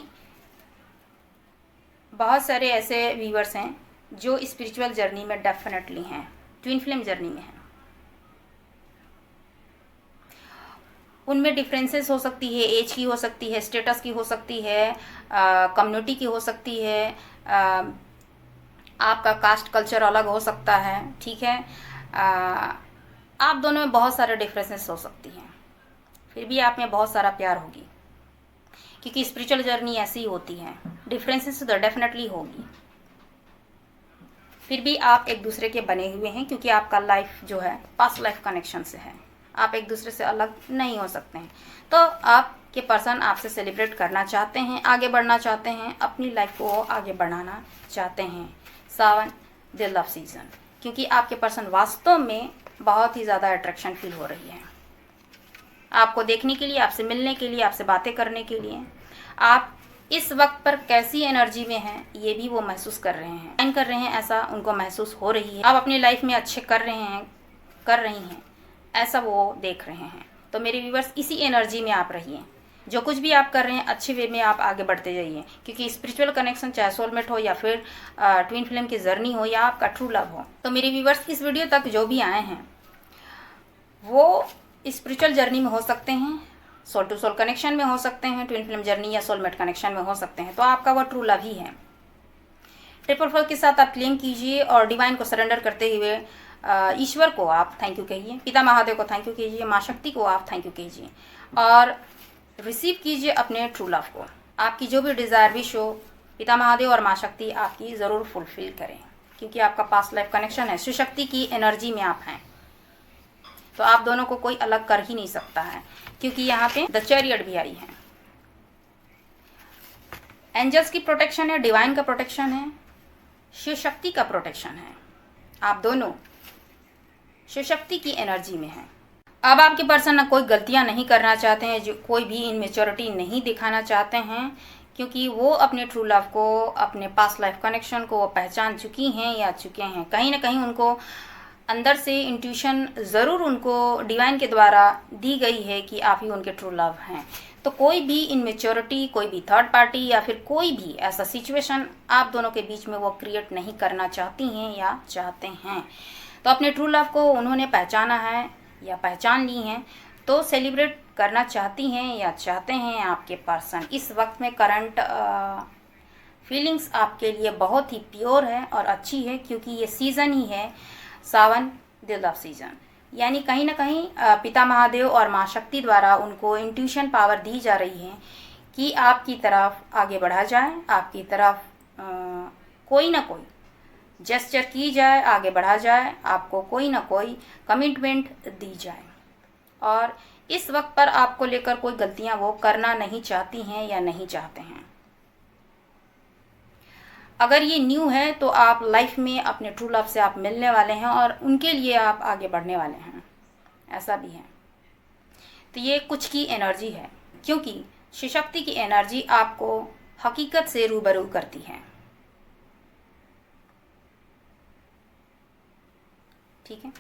बहुत सारे ऐसे व्यूअर्स हैं जो स्पिरिचुअल जर्नी में डेफिनेटली हैं, ट्विन फ्लेम जर्नी में हैं। उनमें डिफरेंसेस हो सकती है, एज की हो सकती है, स्टेटस की हो सकती है, कम्युनिटी की हो सकती है, आपका कास्ट कल्चर अलग हो सकता है, ठीक है। आप दोनों में बहुत सारे डिफरेंसेस हो सकती हैं, फिर भी आप में बहुत सारा प्यार होगी, क्योंकि स्पिरिचुअल जर्नी ऐसी ही होती है। डिफरेंसेस तो डेफिनेटली होगी, फिर भी आप एक दूसरे के बने हुए हैं, क्योंकि आपका लाइफ जो है पास्ट लाइफ कनेक्शन से है। आप एक दूसरे से अलग नहीं हो सकते हैं। तो आपके पर्सन आपसे सेलिब्रेट करना चाहते हैं, आगे बढ़ना चाहते हैं, अपनी लाइफ को आगे बढ़ाना चाहते हैं। सावन द लव सीजन, क्योंकि आपके पर्सन वास्तव में बहुत ही ज़्यादा अट्रैक्शन फील हो रही है आपको देखने के लिए, आपसे मिलने के लिए, आपसे बातें करने के लिए। आप इस वक्त पर कैसी एनर्जी में हैं ये भी वो महसूस कर रहे हैं, साइन कर रहे हैं, ऐसा उनको महसूस हो रही है। आप अपनी लाइफ में अच्छे कर रहे हैं, कर रही हैं, ऐसा वो देख रहे हैं। तो मेरे व्यूवर्स, इसी एनर्जी में आप रहिए। जो कुछ भी आप कर रहे हैं अच्छे वे में आप आगे बढ़ते जाइए, क्योंकि स्पिरिचुअल कनेक्शन चाहे सोलमेट हो या फिर ट्विन फ्लेम की जर्नी हो या आपका ट्रू लव हो। तो मेरे व्यूवर्स, इस वीडियो तक जो भी आए हैं वो स्पिरिचुअल जर्नी में हो सकते हैं, सोल टू सोल कनेक्शन में हो सकते हैं, ट्विन फ्लेम जर्नी या सोलमेट कनेक्शन में हो सकते हैं। तो आपका वो ट्रू लव ही है। ट्रिपल फोर के साथ आप क्लेम कीजिए और डिवाइन को सरेंडर करते हुए ईश्वर को आप थैंक यू कहिए, पिता महादेव को थैंक यू कीजिए, माँ शक्ति को आप थैंक यू कीजिए और रिसीव कीजिए अपने ट्रू लव को। आपकी जो भी डिज़ायर विश हो, पिता महादेव और माँ शक्ति आपकी ज़रूर फुलफिल करें, क्योंकि आपका पास्ट लाइफ कनेक्शन है, शिवशक्ति की एनर्जी में आप हैं। तो आप दोनों को कोई अलग कर ही नहीं सकता है, क्योंकि यहाँ पे द चैरियट भी आई है। एंजल्स की प्रोटेक्शन है, डिवाइन का प्रोटेक्शन है, शिव शक्ति का प्रोटेक्शन है। आप दोनों शिव शक्ति की एनर्जी में हैं। अब आपके पर्सन ना कोई गलतियां नहीं करना चाहते हैं, जो कोई भी इनमेच्योरिटी नहीं दिखाना चाहते हैं, क्योंकि वो अपने ट्रू लव को, अपने पास्ट लाइफ कनेक्शन को वो पहचान चुकी हैं या चुके हैं। कहीं ना कहीं उनको अंदर से इंट्यूशन ज़रूर उनको डिवाइन के द्वारा दी गई है कि आप ही उनके ट्रू लव हैं। तो कोई भी इनमेच्योरिटी, कोई भी थर्ड पार्टी या फिर कोई भी ऐसा सिचुएशन आप दोनों के बीच में वो क्रिएट नहीं करना चाहती हैं या चाहते हैं। तो अपने ट्रू लव को उन्होंने पहचाना है या पहचान ली हैं, तो सेलिब्रेट करना चाहती हैं या चाहते हैं आपके पर्सन। इस वक्त में करंट फीलिंग्स आपके लिए बहुत ही प्योर है और अच्छी है, क्योंकि ये सीज़न ही है सावन द लव सीजन। यानी कहीं ना कहीं पिता महादेव और माँ शक्ति द्वारा उनको इंट्यूशन पावर दी जा रही है कि आपकी तरफ आगे बढ़ा जाए, आपकी तरफ कोई ना कोई जेस्चर की जाए, आगे बढ़ा जाए, आपको कोई ना कोई कमिटमेंट दी जाए। और इस वक्त पर आपको लेकर कोई गलतियां वो करना नहीं चाहती हैं या नहीं चाहते हैं। अगर ये न्यू है तो आप लाइफ में अपने ट्रू लव से आप मिलने वाले हैं और उनके लिए आप आगे बढ़ने वाले हैं, ऐसा भी है। तो ये कुछ की एनर्जी है, क्योंकि शिव शक्ति की एनर्जी आपको हकीकत से रूबरू करती है। ठीक है,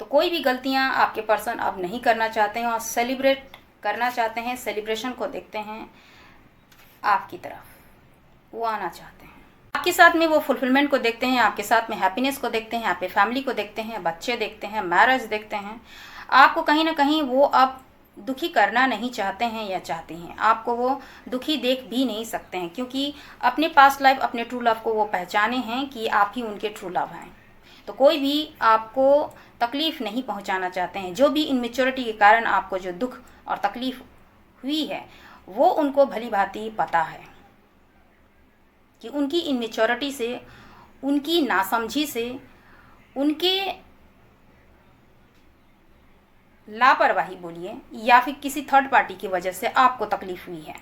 तो कोई भी गलतियां आपके पर्सन अब नहीं करना चाहते हैं और सेलिब्रेट करना चाहते हैं, सेलिब्रेशन को देखते हैं आपकी तरफ, वो आना चाहते हैं आपके साथ में, वो फुलफिलमेंट को देखते हैं आपके साथ में, हैप्पीनेस को देखते हैं, आपके फैमिली को देखते हैं, बच्चे देखते हैं, मैरिज देखते हैं। आपको कहीं ना कहीं वो अब दुखी करना नहीं चाहते हैं या चाहती हैं, आपको वो दुखी देख भी नहीं सकते हैं, क्योंकि अपने पास्ट लाइफ, अपने ट्रू लव को वो पहचाने हैं कि आप ही उनके ट्रू लव हैं। तो कोई भी आपको तकलीफ़ नहीं पहुंचाना चाहते हैं। जो भी इनमेच्योरिटी के कारण आपको जो दुख और तकलीफ़ हुई है, वो उनको भली भांति पता है कि उनकी इनमेच्योरिटी से, उनकी नासमझी से, उनके लापरवाही बोलिए या फिर किसी थर्ड पार्टी की वजह से आपको तकलीफ़ हुई है।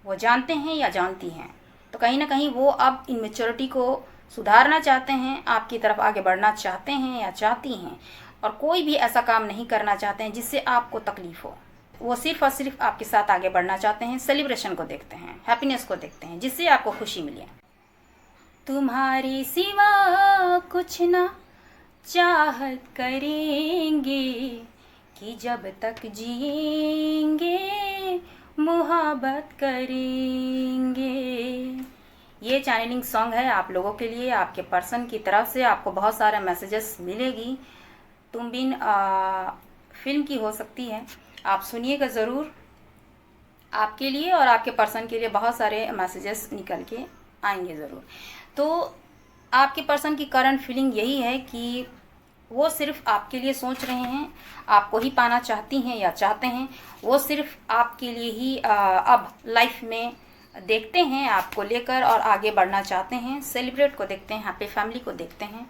वो जानते हैं या जानती हैं। तो कहीं ना कहीं वो अब इनमेच्योरिटी को सुधारना चाहते हैं, आपकी तरफ आगे बढ़ना चाहते हैं या चाहती हैं, और कोई भी ऐसा काम नहीं करना चाहते हैं जिससे आपको तकलीफ़ हो। वो सिर्फ और सिर्फ आपके साथ आगे बढ़ना चाहते हैं, सेलिब्रेशन को देखते हैं, हैप्पीनेस को देखते हैं, जिससे आपको खुशी मिले। तुम्हारे सिवा कुछ ना चाहत करेंगे कि जब तक जिएंगे मुहब्बत करेंगे, ये चैनलिंग सॉन्ग है आप लोगों के लिए, आपके पर्सन की तरफ से आपको बहुत सारे मैसेजेस मिलेगी। तुम बिन फिल्म की हो सकती है, आप सुनिएगा ज़रूर। आपके लिए और आपके पर्सन के लिए बहुत सारे मैसेजेस निकल के आएंगे ज़रूर। तो आपके पर्सन की करंट फीलिंग यही है कि वो सिर्फ आपके लिए सोच रहे हैं, आपको ही पाना चाहती हैं या चाहते हैं। वो सिर्फ आपके लिए ही अब लाइफ में देखते हैं आपको लेकर और आगे बढ़ना चाहते हैं, सेलिब्रेट को देखते हैं, हैप्पी फैमिली को देखते हैं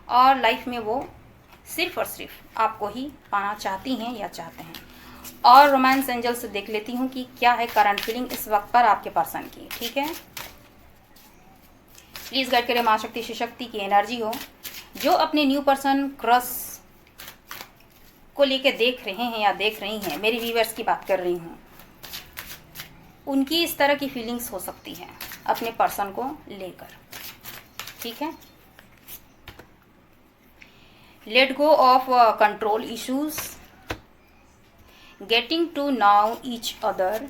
और लाइफ में वो सिर्फ और सिर्फ आपको ही पाना चाहती हैं या चाहते हैं। और रोमांस एंजल से देख लेती हूँ कि क्या है करंट फीलिंग इस वक्त पर आपके पर्सन की। ठीक है, प्लीज़ गाइड करें माँ शक्ति शिवशक्ति की एनर्जी हो। जो अपने न्यू पर्सन क्रश को लेके देख रहे हैं या देख रही हैं, मेरी व्यूअर्स की बात कर रही हूँ, उनकी इस तरह की फीलिंग्स हो सकती है अपने पर्सन को लेकर। ठीक है, let go of control issues, getting to know each other,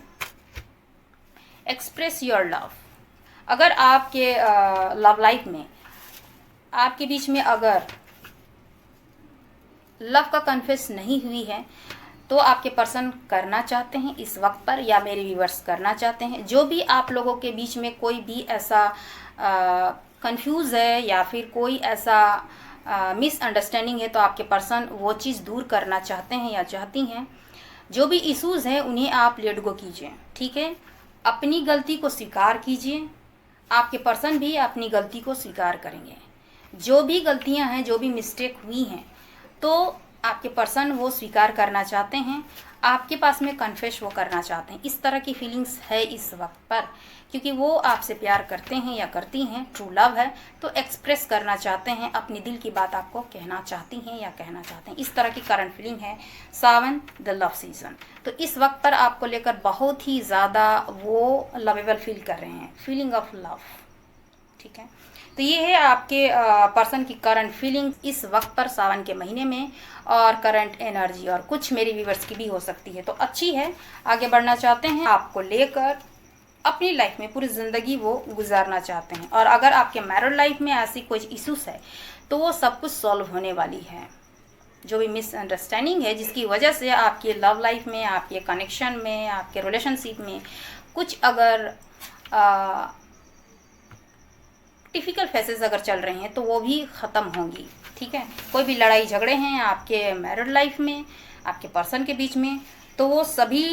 express your love. अगर आपके लव लाइफ में आपके बीच में अगर लव का कन्फेस नहीं हुई है तो आपके पर्सन करना चाहते हैं इस वक्त पर, या मेरे व्यूअर्स करना चाहते हैं। जो भी आप लोगों के बीच में कोई भी ऐसा कंफ्यूज है या फिर कोई ऐसा मिसअंडरस्टैंडिंग है तो आपके पर्सन वो चीज़ दूर करना चाहते हैं या चाहती हैं। जो भी इश्यूज़ हैं उन्हें आप लेट गो कीजिए। ठीक है, अपनी गलती को स्वीकार कीजिए, आपके पर्सन भी अपनी गलती को स्वीकार करेंगे। जो भी गलतियां हैं, जो भी मिस्टेक हुई हैं, तो आपके पर्सन वो स्वीकार करना चाहते हैं, आपके पास में कन्फेस वो करना चाहते हैं। इस तरह की फीलिंग्स है इस वक्त पर, क्योंकि वो आपसे प्यार करते हैं या करती हैं, ट्रू लव है, तो एक्सप्रेस करना चाहते हैं, अपनी दिल की बात आपको कहना चाहती हैं या कहना चाहते हैं। इस तरह की करंट फीलिंग है सावन द लव सीजन। तो इस वक्त पर आपको लेकर बहुत ही ज़्यादा वो लवेबल फील कर रहे हैं, फीलिंग ऑफ लव। ठीक है, तो ये है आपके पर्सन की करंट फीलिंग इस वक्त पर सावन के महीने में, और करंट एनर्जी और कुछ मेरी व्यूअर्स की भी हो सकती है। तो अच्छी है, आगे बढ़ना चाहते हैं, आपको लेकर अपनी लाइफ में पूरी ज़िंदगी वो गुजारना चाहते हैं। और अगर आपके मैरिड लाइफ में ऐसी कोई इशूज़ है तो वो सब कुछ सॉल्व होने वाली है। जो भी मिसअंडरस्टैंडिंग है जिसकी वजह से आपकी लव लाइफ में, आपके कनेक्शन में, आपके रिलेशनशिप में कुछ अगर डिफ़िकल्ट फेसेस अगर चल रहे हैं तो वो भी ख़त्म होंगी। ठीक है, कोई भी लड़ाई झगड़े हैं आपके मैरिड लाइफ में, आपके पर्सन के बीच में, तो वो सभी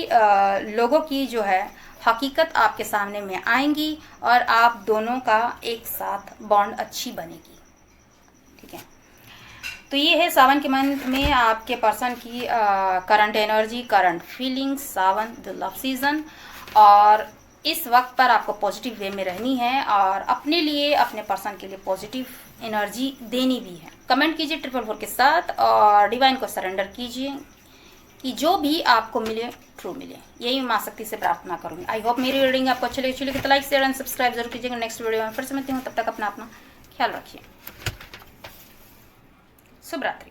लोगों की जो है हकीकत आपके सामने में आएंगी और आप दोनों का एक साथ बॉन्ड अच्छी बनेगी। ठीक है, तो ये है सावन के मंथ में आपके पर्सन की current energy, current feelings, Sawan the love season. और इस वक्त पर आपको पॉजिटिव वे में रहनी है और अपने लिए, अपने पर्सन के लिए पॉजिटिव एनर्जी देनी भी है। कमेंट कीजिए 444 के साथ और डिवाइन को सरेंडर कीजिए कि जो भी आपको मिले ट्रू मिले। यही मैं माँ शक्ति से प्रार्थना करूँगी। आई होप मेरी रीडिंग आपको अच्छी लगी तो लाइक शेयर एंड सब्सक्राइब जरूर कीजिएगा। नेक्स्ट वीडियो में फिर से मिलती हूँ, तब तक अपना ख्याल रखिए। शुभ रात्रि।